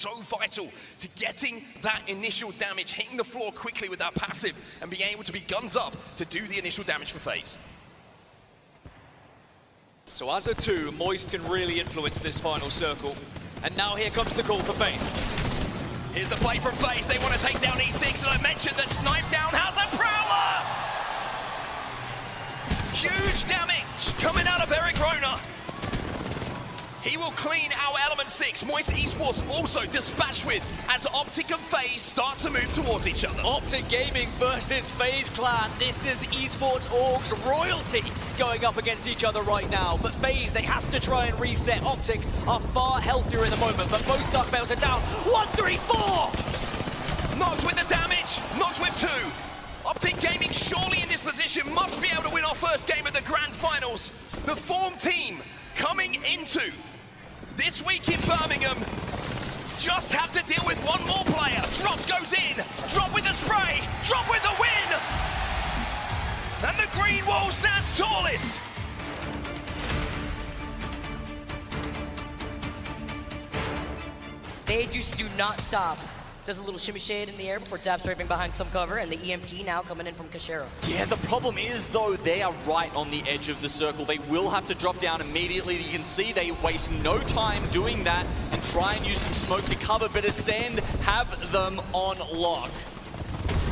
so vital to getting that initial damage, hitting the floor quickly with that passive, and being able to be guns up to do the initial damage for FaZe. So as a 2, Moist can really influence this final circle. And now here comes the call for FaZe. Here's the play from FaZe. They want to take down E6, and I mentioned that Snipe Down has a Prowler! Huge damage coming out of Eric Rona. He will clean our Element 6. Moist Esports also dispatched with as Optic and FaZe start to move towards each other. Optic Gaming versus FaZe Clan. This is Esports Org's royalty going up against each other right now. But FaZe, they have to try and reset. Optic are far healthier at the moment, but both Dark Veils are down. 1, 3, 4! Knocked with the damage, knocked with 2. Optic Gaming surely in this position must be able to win our first game of the Grand Finals. The form team coming into this week in Birmingham just have to deal with one more player. Drop goes in, Drop with the spray, Drop with the win! And the green wall stands tallest. They just do not stop. Does a little shimmy shade in the air before tap strafing behind some cover, and the EMP now coming in from Cachero. Yeah, the problem is, though, they are right on the edge of the circle. They will have to drop down immediately. You can see they waste no time doing that and try and use some smoke to cover, but Ascend have them on lock.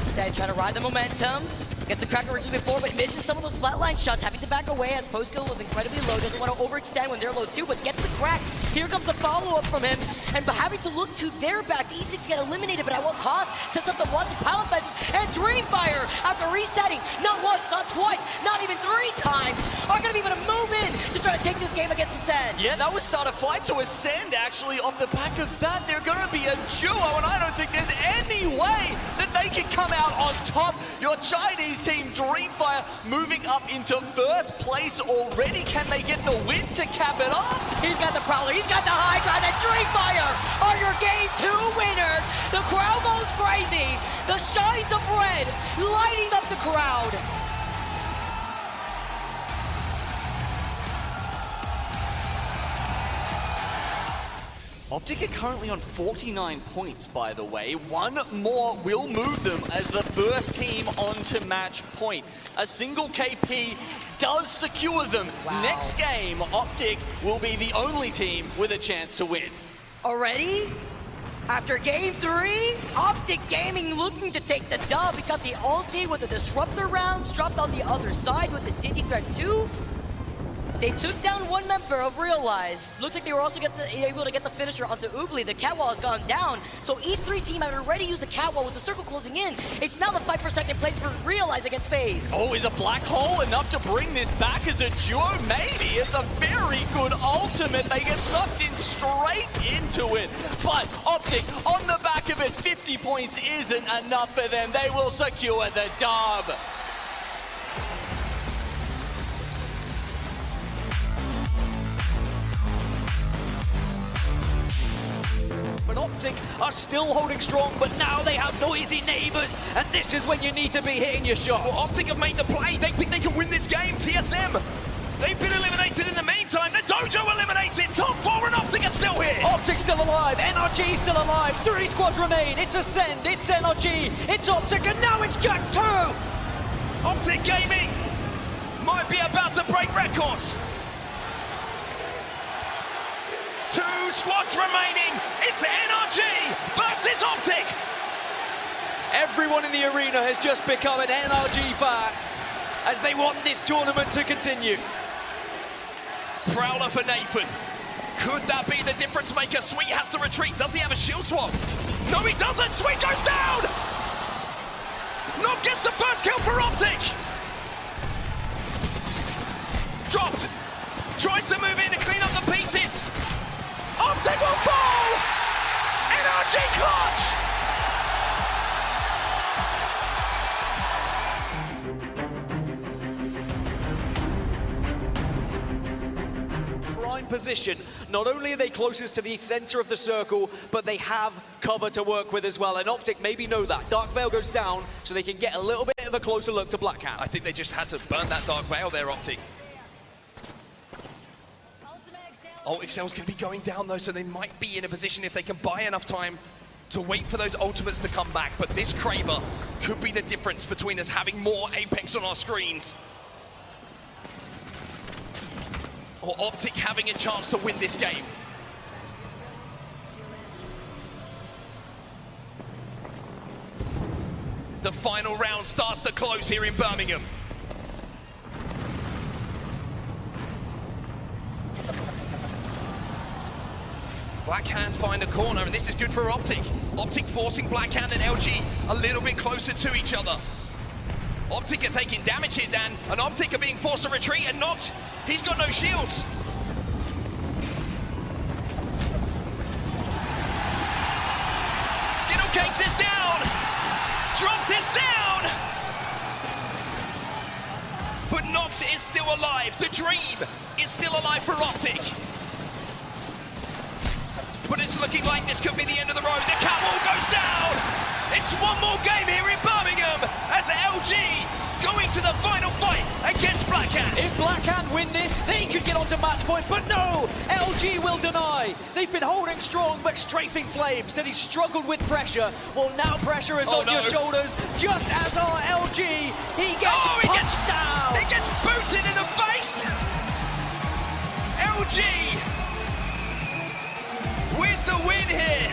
Ascend trying to ride the momentum. Gets the cracker ridges before, but misses some of those flatline shots, having to back away as post kill was incredibly low. Doesn't want to overextend when they're low too, but gets the crack. Here comes the follow-up from him, and having to look to their backs. E6 get eliminated, but at what cost? Sets up the Watson power fences, and Dreamfire, after resetting, not once, not twice, not even 3 times, are going to be able to move in to try to take this game against Ascend. Yeah, that was start a fight to Ascend, actually. Off the back of that, they're going to be a duo, and I don't think there's any way that they can come out on top. Your Chinese team, Dreamfire, moving up into first place already. Can they get the win to cap it off? He's got the Prowler, he's got the high ground, and Dreamfire are your game 2 winners. The crowd goes crazy. The shines of red lighting up the crowd. Optic are currently on 49 points, by the way. One more will move them as the first team onto match point. A single KP does secure them. Wow. Next game, Optic will be the only team with a chance to win. Already? After game 3, Optic Gaming looking to take the dub. We got the ulti with the Disruptor rounds, dropped on the other side with the Digi Threat 2. They took down one member of Realize. Looks like they were also able to get the finisher onto Oogly. The catwall has gone down, so each 3 team had already used the catwall with the circle closing in. It's now the fight for second place for Realize against FaZe. Oh, is a black hole enough to bring this back as a duo? Maybe. It's a very good ultimate. They get sucked in straight into it. But Optic, on the back of it, 50 points isn't enough for them. They will secure the dub. But Optic are still holding strong, but now they have noisy neighbors, and this is when you need to be hitting your shots. Well, Optic have made the play. They think they can win this game. TSM, they've been eliminated in the meantime. The Dojo eliminated. Top 4 and Optic are still here. Optic's still alive, NRG still alive, 3 squads remain. It's Ascend, it's NRG, it's Optic, and now it's just 2! Optic Gaming might be about to break records. 2 squads remaining. It's NRG versus Optic. Everyone in the arena has just become an NRG fan as they want this tournament to continue. Prowler for Nathan. Could that be the difference maker? Sweet has to retreat. Does he have a shield swap? No, he doesn't. Sweet goes down. Not gets the first kill for Optic. Dropped. Tries to move in to clean up the pieces. Optic will fall! NRG clutch! Prime position. Not only are they closest to the center of the circle, but they have cover to work with as well. And Optic maybe know that. Dark Veil goes down, so they can get a little bit of a closer look to Blackhand. I think they just had to burn that Dark Veil there, Optic. Excel's going to be going down though, so they might be in a position if they can buy enough time to wait for those ultimates to come back. But this Kraber could be the difference between us having more Apex on our screens or Optic having a chance to win this game. The final round starts to close here in Birmingham. Blackhand find a corner, and this is good for Optic. Optic forcing Blackhand and LG a little bit closer to each other. Optic are taking damage here, Dan, and Optic are being forced to retreat, and Notch, he's got no shields. Skittlecakes is down! Dropped is down! But Nox is still alive. The dream is still alive for Optic. But it's looking like this could be the end of the road. The catwalk goes down! It's one more game here in Birmingham as LG going to the final fight against Blackhand. If Blackhand win this, they could get onto match point, but no! LG will deny. They've been holding strong, but Strafing Flame said he struggled with pressure. Well, now pressure is on your shoulders, just as our LG. He gets punched down. He gets booted in the face. LG with the win here.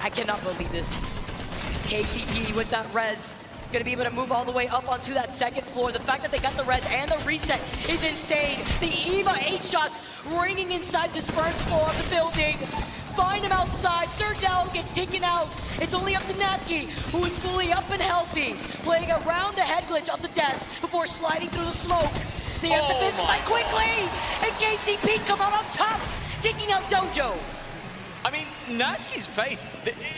I cannot believe this. KCP with that res, gonna be able to move all the way up onto that second floor. The fact that they got the res and the reset is insane. The EVA 8 shots ringing inside this first floor of the building. Find him outside. Serdell gets taken out. It's only up to Nasky, who is fully up and healthy, playing around the head glitch of the desk before sliding through the smoke. They have to finish fight quickly, and KCP come out on top, taking out Dojo. I mean, Nasky's face,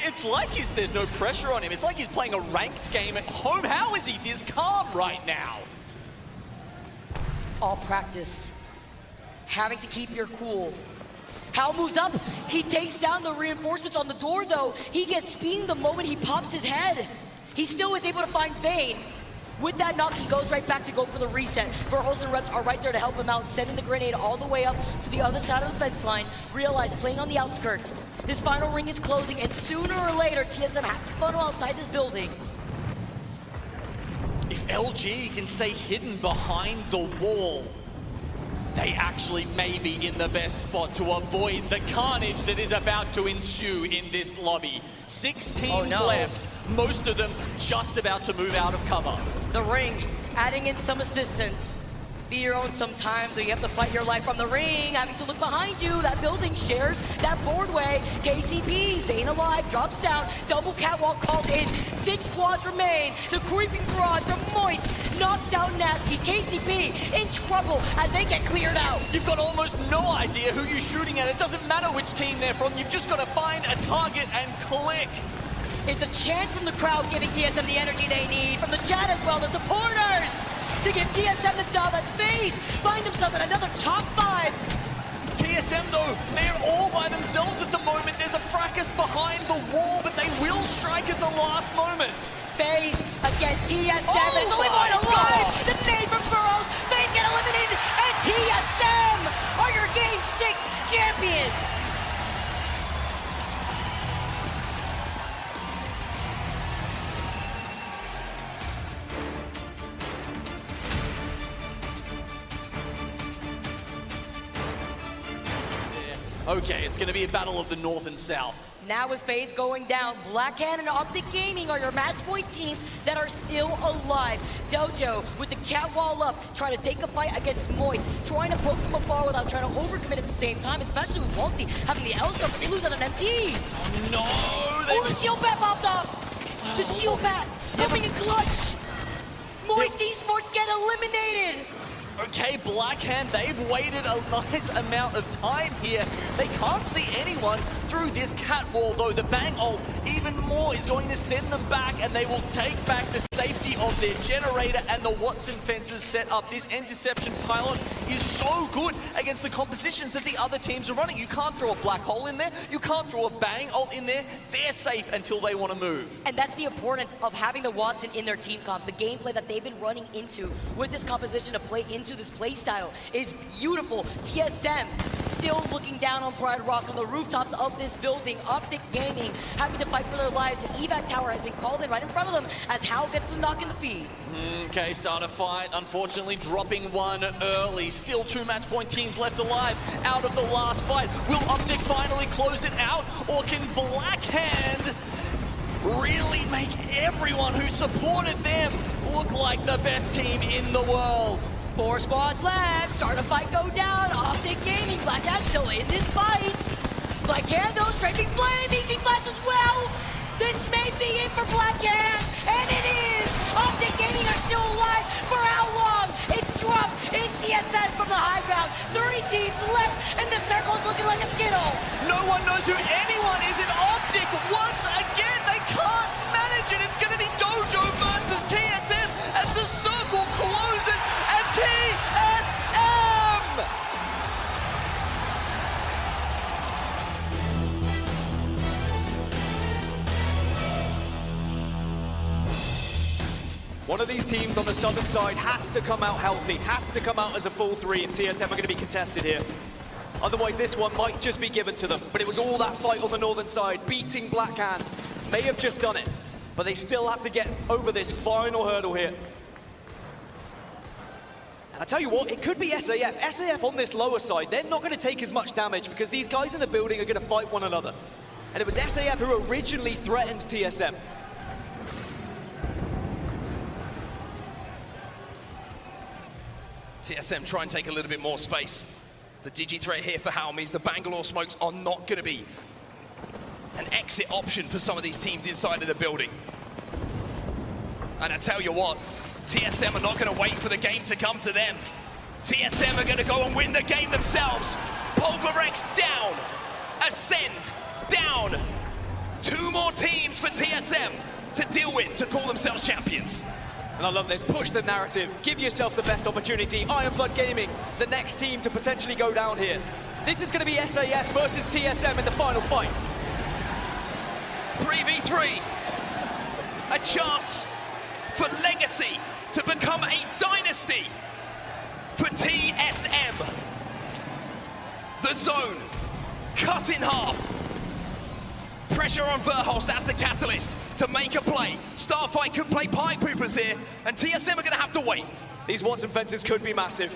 it's like there's no pressure on him. It's like he's playing a ranked game at home. How is he this calm right now? All practice. Having to keep your cool. Hal moves up. He takes down the reinforcements on the door, though. He gets beamed the moment he pops his head. He still is able to find Vayne. With that knock, he goes right back to go for the reset. Verhoes and Reps are right there to help him out, sending the grenade all the way up to the other side of the fence line. Realize, playing on the outskirts, this final ring is closing, and sooner or later, TSM have to funnel outside this building. If LG can stay hidden behind the wall, they actually may be in the best spot to avoid the carnage that is about to ensue in this lobby. 6 teams left, most of them just about to move out of cover. The ring, adding in some assistance. Be your own sometimes, or you have to fight your life from the ring, having to look behind you. That building shares that boardway. KCP, Zane alive, drops down. Double catwalk called in. 6 squads remain. The creeping barrage from Moist knocks down Nasky. KCP in trouble as they get cleared out. You've got almost no idea who you're shooting at. It doesn't matter which team they're from. You've just got to find a target and click. It's a chance from the crowd giving TSM the energy they need. From the chat as well, the supporters, to give TSM the dub as FaZe find themselves at another top 5. TSM though, they're all by themselves at the moment. There's a fracas behind the wall, but they will strike at the last moment. FaZe against TSM. There's only one alive. The nade from Burrows. FaZe get eliminated, and TSM are your Game 6 champions. Okay, it's going to be a battle of the North and South. Now with FaZe going down, Blackhand and Optic Gaming are your match point teams that are still alive. Dojo with the cat wall up, trying to take a fight against Moist, trying to poke from afar without trying to overcommit at the same time, especially with Waltzy having the L start, but they lose on an MT. No! Oh, the shield bat popped off! The shield bat coming in clutch! Moist Esports get eliminated! Okay, Blackhand, they've waited a nice amount of time here. They can't see anyone through this cat wall, though. The Bang ult, even more, is going to send them back, and they will take back the safety of their generator and the Watson fences set up. This interception pylon is so good against the compositions that the other teams are running. You can't throw a black hole in there. You can't throw a Bang ult in there. They're safe until they want to move. And that's the importance of having the Watson in their team comp. The gameplay that they've been running into with this composition to play into this play style is beautiful. TSM still looking down on Pride Rock on the rooftops of this building. Optic Gaming having to fight for their lives. The evac tower has been called in right in front of them as Hal gets the knock in the feed. Okay, start a fight. Unfortunately, dropping one early. Still 2 match point teams left alive out of the last fight. Will Optic finally close it out, or can Blackhand really make everyone who supported them look like the best team in the world? 4 squads left. Start a fight go down. Optic Gaming. Blackhand still in this fight. Blackhand though, strafing flame. Easy flash as well. This may be it for Blackhand, and it is. Optic Gaming are still alive for how long? It's dropped. It's TSM from the high ground. 3 teams left, and the circle's looking like a skittle. No one knows who anyone is in Optic. Once again, they can't manage it. It's going to be Dojo versus TSM as the circle closes at TSM. One of these teams on the southern side has to come out healthy, has to come out as a full 3, and TSM are going to be contested here. Otherwise, this one might just be given to them. But it was all that fight on the northern side. Beating Blackhand may have just done it, but they still have to get over this final hurdle here. And I tell you what, it could be SAF. SAF on this lower side, they're not going to take as much damage because these guys in the building are going to fight one another. And it was SAF who originally threatened TSM. TSM try and take a little bit more space. The digi threat here for Hal means the Bangalore smokes are not going to be an exit option for some of these teams inside of the building. And I tell you what, TSM are not going to wait for the game to come to them. TSM are going to go and win the game themselves. Pulverex down. Ascend down. 2 more teams for TSM to deal with to call themselves champions. And I love this. Push the narrative. Give yourself the best opportunity. Iron Blood Gaming, the next team to potentially go down here. This is going to be SAF versus TSM in the final fight. 3v3. A chance for Legacy to become a dynasty for TSM. The zone cut in half. Pressure on Verhulst, that's the catalyst to make a play. Starfight could play pie poopers here, and TSM are going to have to wait. These Watson fences could be massive.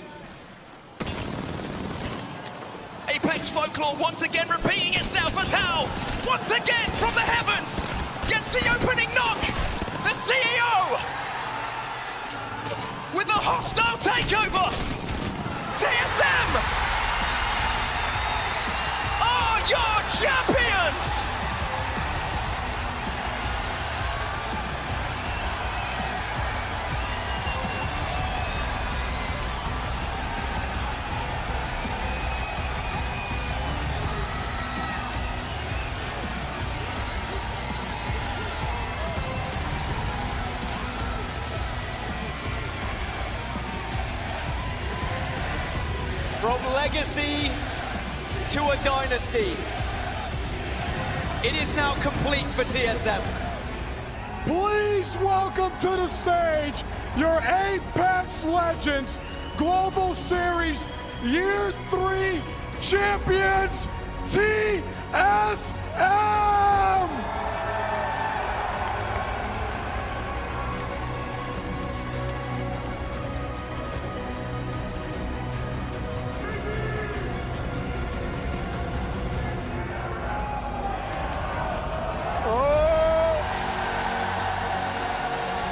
Apex Folklore once again repeating itself as Hal, once again from the heavens, gets the opening knock. The CEO with a hostile takeover. TSM are your champions. From legacy to a dynasty, it is now complete for TSM. Please welcome to the stage your Apex Legends Global Series Year 3 champions, TSM!